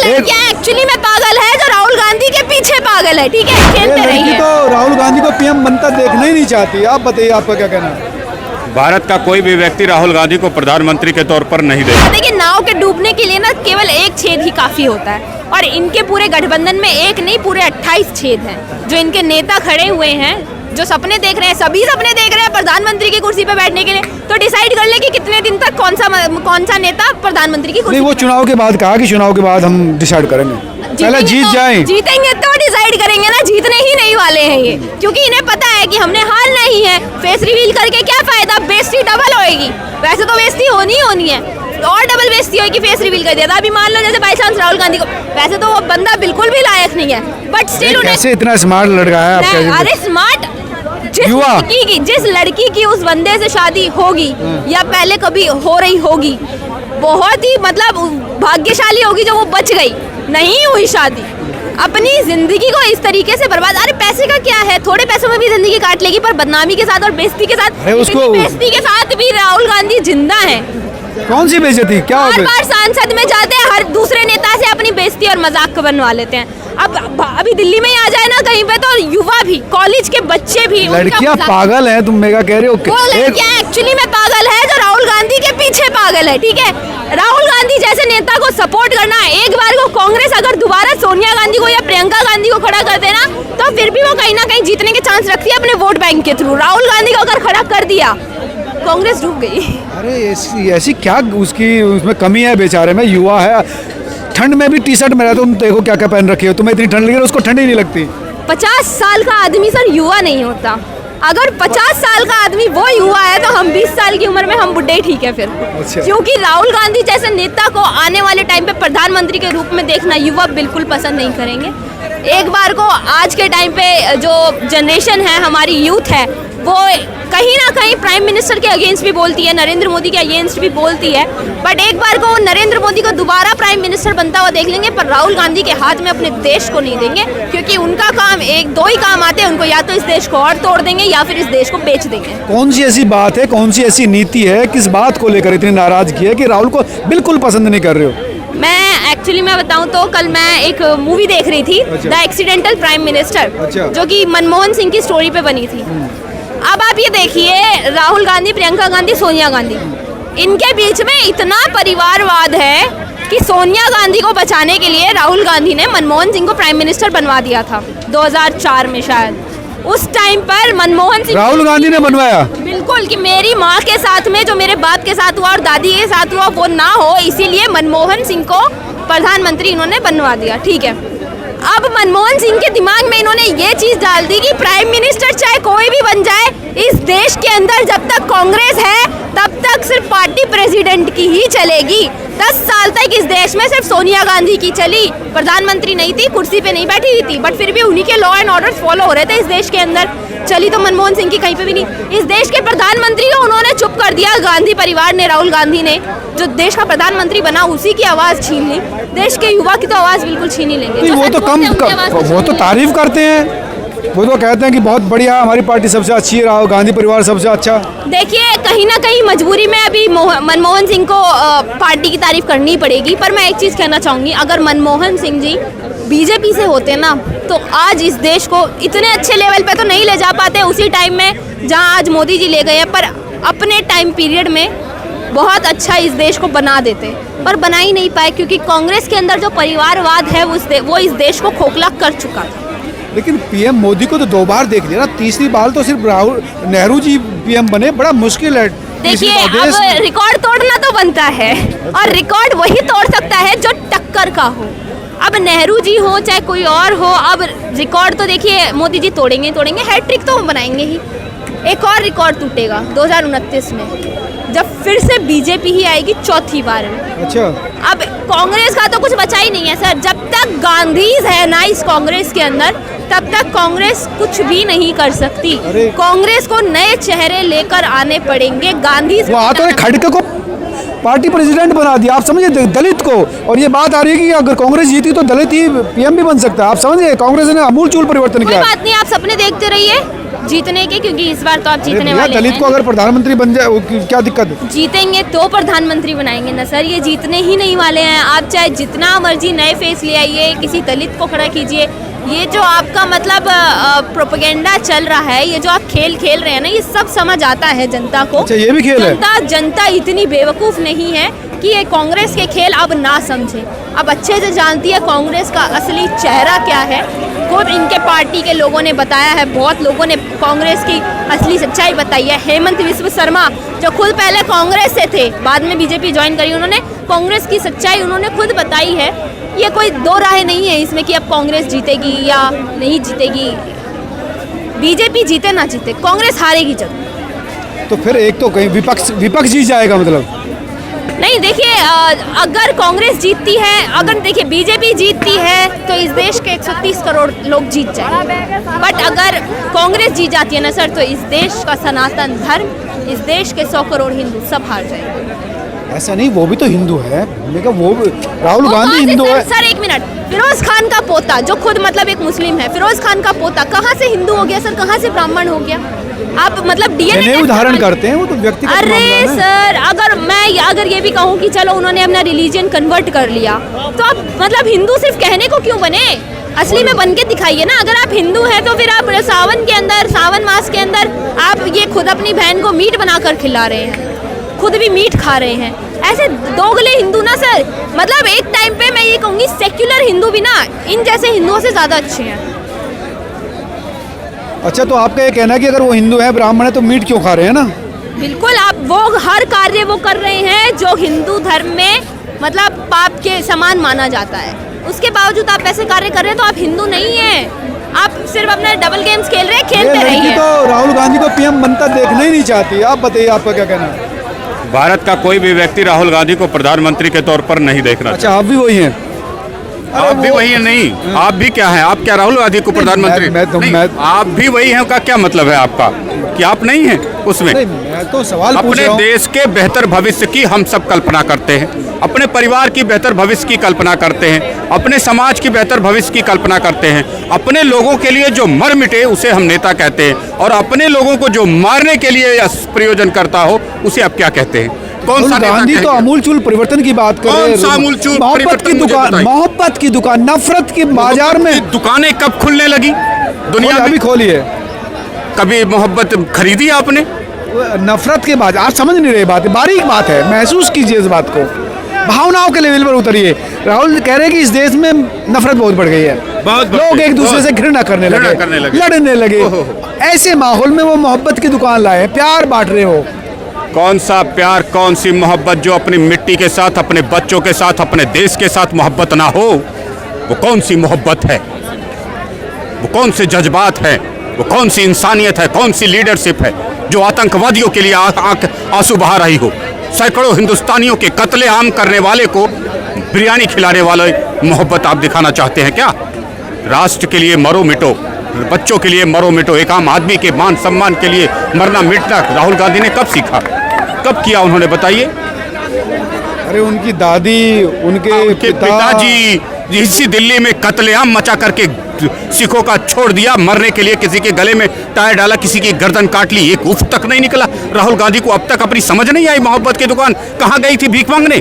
लड़कियां एक्चुअली में पागल है जो राहुल गांधी के पीछे पागल है, ठीक है। ये खेलते लड़की रहिए। तो राहुल गांधी को पीएम बनता देखना ही नहीं चाहती। आप बताइए, आपका क्या कहना है? भारत का कोई भी व्यक्ति राहुल गांधी को प्रधानमंत्री के तौर पर नहीं देगा। देखिए, नाव के डूबने के लिए ना केवल एक छेद ही काफी होता है, और इनके पूरे गठबंधन में एक नहीं पूरे 28 छेद हैं। जो इनके नेता खड़े हुए हैं, जो सपने देख रहे हैं, सभी सपने देख रहे हैं प्रधानमंत्री की कुर्सी पे बैठने के लिए, तो डिसाइड कर ले कि कितने दिन तक कौन सा नेता प्रधानमंत्री की कुर्सी नहीं, वो चुनाव के बाद कहा कि चुनाव के बाद हम डिसाइड करेंगे, पहले जीत जाएं। जीतेंगे तो डिसाइड करेंगे ना, जीतने ही नहीं वाले हैं ये, क्योंकि इन्हें पता है कि हमने हार नहीं है। फेस रिवील करके क्या फायदा, बेइज्जती डबल होएगी। वैसे तो बेइज्जती होनी है, और डबल बेइज्जती होगी फेस रिवील कर दिया था। अभी मान लो जैसे बाई चांस राहुल गांधी को, वैसे तो वो बंदा बिल्कुल भी लायक नहीं है, बट स्टिल उन्हें कैसे इतना स्मार्ट लड़का है आप? अरे स्मार्ट, जिस लड़की की उस बंदे से शादी होगी या पहले कभी हो रही होगी, बहुत ही मतलब भाग्यशाली होगी जो वो बच गई, नहीं हुई शादी। अपनी जिंदगी को इस तरीके से बर्बाद, अरे पैसे का क्या है, थोड़े पैसों में भी जिंदगी काट लेगी, पर बदनामी के साथ और बेइज्जती के साथ। बेइज्जती के साथ भी राहुल गांधी जिंदा है। कौन सी बेइज्जती, क्या हो गई? बार सांसद में जाते हैं, हर दूसरे नेता से अपनी बेइज्जती और मजाक बनवा लेते हैं। अब अभी दिल्ली में ही आ जाए ना कहीं पे, तो युवा भी, कॉलेज के बच्चे भी, लड़कियां पागल हैं, तुम मेगा कह रहे हो? वो लड़कियां एक्चुअली में पागल है जो राहुल गांधी के पीछे पागल है, ठीक है। राहुल गांधी जैसे नेता को सपोर्ट करना, एक बार को कांग्रेस अगर दोबारा सोनिया गांधी को या प्रियंका गांधी को खड़ा कर देना, तो फिर भी वो कहीं ना कहीं जीतने के चांस रखती है अपने वोट बैंक के थ्रू। राहुल गांधी को अगर खड़ा कर दिया, कांग्रेस डूब गई। अरे ऐसी क्या उसकी उसमें कमी है? बेचारे में युवा है, ठंड में भी टी शर्ट में रहता। तुम देखो क्या क्या पहन रखी हो, तुम्हें इतनी ठंड लगी, उसको ठंड ही नहीं लगती। 50 साल का आदमी सर युवा नहीं होता। अगर 50 साल का आदमी वो युवा है, तो हम 20 साल की उम्र में हम बुढ़े ही ठीक है फिर। अच्छा। क्योंकि राहुल गांधी जैसे नेता को आने वाले टाइम पे प्रधानमंत्री के रूप में देखना युवा बिल्कुल पसंद नहीं करेंगे। एक बार को आज के टाइम पे जो जनरेशन है, हमारी यूथ है, वो कहीं ना कहीं प्राइम मिनिस्टर के अगेंस्ट भी बोलती है, नरेंद्र मोदी के अगेंस्ट भी बोलती है, बट एक बार को नरेंद्र मोदी को दोबारा प्राइम मिनिस्टर बनता हुआ देख लेंगे, पर राहुल गांधी के हाथ में अपने देश को नहीं देंगे, क्योंकि उनका काम एक दो ही काम आते हैं उनको, या तो इस देश को और तोड़ देंगे या फिर इस देश को बेच देंगे। कौन सी ऐसी बात है, कौन सी ऐसी नीति है, किस बात को लेकर इतनी नाराजगी है कि राहुल को बिल्कुल पसंद नहीं कर रहे हो? मैं एक्चुअली मैं बताऊं तो कल मैं एक मूवी देख रही थी, द एक्सीडेंटल प्राइम मिनिस्टर, जो कि मनमोहन सिंह की स्टोरी पे बनी थी। अब आप ये देखिए, राहुल गांधी, प्रियंका गांधी, सोनिया गांधी, इनके बीच में इतना परिवारवाद है कि सोनिया गांधी को बचाने के लिए राहुल गांधी ने मनमोहन सिंह को प्राइम मिनिस्टर बनवा दिया था 2004 में शायद। उस टाइम पर मनमोहन सिंह, राहुल गांधी ने बनवाया? बिल्कुल, कि मेरी माँ के साथ में जो मेरे बाप के साथ हुआ और दादी के साथ हुआ वो ना हो, इसीलिए मनमोहन सिंह को प्रधानमंत्री इन्होंने बनवा दिया, ठीक है। अब मनमोहन सिंह के दिमाग में इन्होंने ये चीज डाल दी कि प्राइम मिनिस्टर चाहे कोई भी बन जाए, इस देश के अंदर जब तक कांग्रेस है तब तक सिर्फ पार्टी प्रेसिडेंट की ही चलेगी। 10 साल तक इस देश में सिर्फ सोनिया गांधी की चली, प्रधानमंत्री नहीं थी, कुर्सी पे नहीं बैठी हुई थी, बट फिर भी उन्हीं के लॉ एंड ऑर्डर फॉलो हो रहे थे इस देश के अंदर। चली तो मनमोहन सिंह की कहीं पे भी नहीं। इस देश के प्रधानमंत्री को उन्होंने चुप कर दिया, गांधी परिवार ने, राहुल गांधी ने, जो देश का प्रधानमंत्री बना उसी की आवाज छीन ली। देश के युवा की तो आवाज बिल्कुल छीन ही लेंगे। वो तो वो तो तारीफ करते हैं, वो तो कहते हैं कि बहुत बढ़िया, हमारी पार्टी सबसे अच्छी है, राहुल गांधी परिवार सबसे अच्छा। देखिए, कहीं ना कहीं मजबूरी में अभी मनमोहन सिंह को पार्टी की तारीफ करनी पड़ेगी, पर मैं एक चीज़ कहना चाहूँगी, अगर मनमोहन सिंह जी बीजेपी से होते ना, तो आज इस देश को इतने अच्छे लेवल पे तो नहीं ले जा पाते उसी टाइम में जहाँ आज मोदी जी ले गए हैं, पर अपने टाइम पीरियड में बहुत अच्छा इस देश को बना देते, पर बना ही नहीं पाए, क्योंकि कांग्रेस के अंदर जो परिवारवाद है वो इस देश को खोखला कर चुका था। लेकिन पीएम मोदी को तो 2 बार देख लिया ना, तीसरी बार तो सिर्फ राहुल नेहरू जी पीएम बने, बड़ा मुश्किल है। देखिए, अब रिकॉर्ड तोड़ना तो बनता है, और रिकॉर्ड वही तोड़ सकता है जो टक्कर का हो। अब नेहरू जी हो चाहे कोई और हो, अब रिकॉर्ड तो देखिए मोदी जी तोड़ेंगे, हैट्रिक तो बनाएंगे ही। एक और रिकॉर्ड टूटेगा 2029 में, जब फिर से बीजेपी ही आएगी चौथी बार में। अच्छा। अब कांग्रेस का तो कुछ बचा ही नहीं है सर, जब तक गांधीज है ना इस कांग्रेस के अंदर, तब तक कांग्रेस कुछ भी नहीं कर सकती। कांग्रेस को नए चेहरे लेकर आने पड़ेंगे। गांधी खड़गे को पार्टी प्रेसिडेंट बना दिया, आप समझिए, दलित को, और ये बात आ रही है कि अगर कांग्रेस जीती तो दलित ही पीएम भी बन सकता है। आप समझिए, कांग्रेस ने आमूल चूल परिवर्तन किया। कोई बात नहीं, आप सपने देखते रहिए, जीतने के, क्योंकि इस बार तो आप अरे जीतने भैया, वाले दलित को हैं। अगर प्रधानमंत्री बन जाए क्या दिक्कत है? जीतेंगे तो प्रधानमंत्री बनाएंगे ना सर, ये जीतने ही नहीं वाले हैं। आप चाहे जितना मर्जी नए फेस ले आइए, किसी दलित को खड़ा कीजिए, ये जो आपका मतलब प्रोपेगेंडा चल रहा है, ये जो आप खेल खेल रहे हैं ना, ये सब समझ आता है जनता को। अच्छा, ये भी खेल है? जनता इतनी बेवकूफ़ नहीं है कि ये कांग्रेस के खेल अब ना समझे। अब अच्छे से जानती है कांग्रेस का असली चेहरा क्या है। खुद इनके पार्टी के लोगों ने बताया है, बहुत लोगों ने कांग्रेस की असली सच्चाई बताई है। हेमंत विश्व शर्मा जो खुद पहले कांग्रेस से थे, बाद में बीजेपी ज्वाइन करी, उन्होंने कांग्रेस की सच्चाई उन्होंने खुद बताई है। ये कोई दो राहें नहीं है इसमें कि अब कांग्रेस जीतेगी या नहीं जीतेगी। बीजेपी जीते ना जीते, कांग्रेस हारेगी जरूर। तो फिर एक तो कहीं विपक्ष जीत जाएगा मतलब? नहीं, देखिए अगर कांग्रेस जीतती है, अगर देखिए बीजेपी जीतती है तो इस देश के 130 करोड़ लोग जीत जाएंगे। बट अगर कांग्रेस जीत जाती है ना सर, तो इस देश का सनातन धर्म, इस देश के 100 करोड़ हिंदू सब हार जाएंगे। ऐसा नहीं, वो भी तो हिंदू है। मैंने कहा वो राहुल गांधी हिंदू है। सर एक मिनट, फिरोज खान का पोता जो खुद मतलब एक मुस्लिम है, फिरोज खान का पोता कहाँ से हिंदू हो गया सर, कहाँ से ब्राह्मण हो गया? आप मतलब डीएनए उदाहरण करते हैं, वो तो व्यक्तिगत मामला है अरे ना। सर, अगर ये भी कहूँ कि चलो उन्होंने अपना रिलीजन कन्वर्ट कर लिया, तो आप मतलब हिंदू सिर्फ कहने को क्यों बने? असली में बन के दिखाइए ना। अगर आप हिंदू हैं तो फिर आप सावन के अंदर, सावन मास के अंदर आप ये खुद अपनी बहन को मीट बनाकर खिला रहे हैं, खुद भी मीट खा रहे हैं। ऐसे दोगले हिंदू ना सर, मतलब एक टाइम पे मैं ये कहूँगी सेक्युलर हिंदू भी ना इन जैसे हिंदुओं से ज़्यादा अच्छे हैं। अच्छा, तो आपका ये कहना है कि अगर वो हिंदू है, ब्राह्मण है, तो मीट क्यों खा रहे हैं ना? बिल्कुल, आप वो हर कार्य वो कर रहे हैं जो हिंदू धर्म में मतलब पाप के समान माना जाता है। उसके बावजूद आप ऐसे कार्य कर रहे हैं तो आप हिंदू नहीं हैं। आप सिर्फ अपना डबल गेम्स खेल रहे हैं, खेलते ये लड़की रहिए। तो राहुल गांधी को पीएम बनता देखना ही नहीं चाहती। आप बताइए, आपका क्या कहना है? भारत का कोई भी व्यक्ति राहुल गांधी को प्रधानमंत्री के तौर पर नहीं देखना अच्छा, आप भी वही हैं? चाहता। आप भी वही है? नहीं, आप भी क्या हैं? आप क्या राहुल गांधी को प्रधानमंत्री? नहीं, आप भी वही हैं का क्या मतलब है आपका कि आप नहीं हैं उसमें? नहीं, मैं तो सवाल पूछ अपने रहा हूं। देश के बेहतर भविष्य की हम सब कल्पना करते हैं, अपने परिवार की बेहतर भविष्य की कल्पना करते हैं, अपने समाज की बेहतर भविष्य की कल्पना करते हैं। अपने लोगों के लिए जो मर मिटे उसे हम नेता कहते हैं, और अपने लोगों को जो मारने के लिए या प्रयोजन करता हो उसे आप क्या कहते हैं? कौन सा नेता गांधी तो कहेंगे? अमूलचूल परिवर्तन की बात कर रहे कौन हैं। सा अमूलचूल मोहब्बत परिवर्तन की मुझे दुकान, बताइए। मोहब्बत की दुकान, नफरत की बाजार में दुकानें कब खुलने लगी दुनिया में? अभी खोली है। कभी मोहब्बत खरीदी आपने? नफरत के बाजार, आप समझ नहीं रहे बात, बारीक बात है, महसूस कीजिए इस बात को, भावनाओं के लेवल पर उतरिए। राहुल कह रहे हैं कि इस देश में नफरत बहुत बढ़ गई है, लोग एक दूसरे से घृणा करने लगे, लड़ने लगे। ऐसे माहौल में वो मोहब्बत की दुकान लाए, प्यार बांट रहे हो। कौन सा प्यार, कौन सी मोहब्बत जो अपनी मिट्टी के साथ, अपने बच्चों के साथ, अपने देश के साथ मोहब्बत ना हो? वो कौन सी मोहब्बत है? वो कौन से जज्बात हैं? वो कौन सी इंसानियत है? कौन सी लीडरशिप है जो आतंकवादियों के लिए आंसू बहा रही हो? सैकड़ों हिंदुस्तानियों के कत्लेआम करने वाले को बिरयानी खिलाने वाले मोहब्बत आप दिखाना चाहते हैं क्या? राष्ट्र के लिए मरो मिटो, बच्चों के लिए मरो मिटो, एक आम आदमी के मान सम्मान के लिए मरना मिटना राहुल गांधी ने कब सीखा, कब किया उन्होंने, बताइए? अरे उनकी दादी, उनके पिताजी इसी दिल्ली में कत्लेआम मचा करके सिखों का छोड़ दिया मरने के लिए, किसी के गले में टायर डाला, किसी की गर्दन काट ली, एक उफ तक नहीं निकला। राहुल गांधी को अब तक अपनी समझ नहीं आई मोहब्बत की दुकान कहाँ गई थी भीख मांगने?